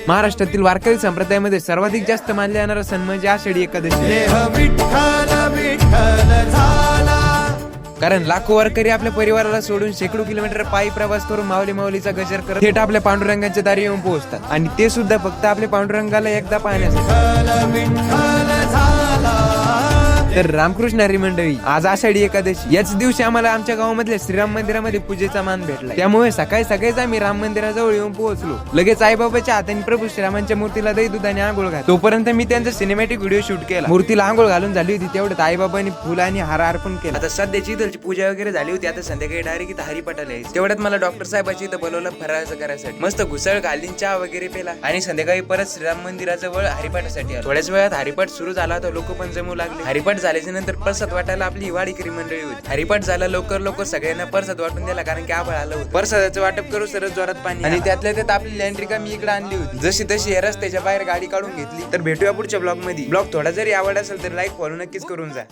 महाराष्ट्रातील वारकरी संप्रदायामध्ये सर्वाधिक जास्त मानले जाणारा सण म्हणजे आषाढी एकादशी। कारण लाखो वारकरी आपल्या परिवाराला सोडून शेकडो किलोमीटर पायी प्रवास करून माऊली माऊलीचा गजर करत थेट आपल्या पांडुरंगाच्या दारी येऊन पोहोचतात, आणि ते सुद्धा फक्त आपल्या पांडुरंगाला एकदा पाहण्यासाठी। तर रामकृष्ण हरी मंडळी, आज आषाढी एकादशी, याच दिवशी आम्हाला आमच्या गावामधल्या श्रीराम मंदिरामध्ये पूजेचा मान भेटला। त्यामुळे सकाळी सकाळीच आम्ही राम मंदिराजवळ येऊन पोहोचलो। लगेच आईबाबाच्या हाताने प्रभू श्रीरामांच्या मूर्तीला दही दुधाने आंघोळ घातली। तोपर्यंत मी त्यांचा सिनेमॅटिक व्हिडिओ शूट केला। मूर्तीला आंघोळ घालून झाली होती तेवढ्यात आईबाबांनी फुल आणि हार अर्पण केला। आता सध्याची इथलची पूजा वगैरे झाली होती, आता संध्याकाळी डायरेक्ट इथं हरिपाठाला यायचं। तेवढ्यात मला डॉक्टर साहेबाची इथं बोलवलं फराळाचं करायसाठी। मस्त घुसळ घालीन, चहा वगैरे पेला आणि संध्याकाळी परत श्रीराम मंदिराजवळ हरिपाठासाठी आलो। थोड्याच वेळात हरिपाठ सुरू झाला होता, लोक पण जमू लागले। हरिपाठ झाल्याच्या नंतर प्रसाद वाटायला आपली वाडीकरी मंडळी होती। हरिपाठ झाला, लवकर सगळ्यांना प्रसाद वाटून दिला, कारण की आभाळ आलं होतं। प्रसादाचं वाटप करू सरळ जोरात पाणी, आणि त्यातल्या त्यात आपली लँड्रिका मी इकडे आणली होती। जशी तशी या रस्त्याच्या बाहेर गाडी काढून घेतली। तर भेटूया पुढच्या ब्लॉग मध्ये। ब्लॉग थोडा जरी आवडला असेल तर लाईक फॉलो नक्कीच करून जा।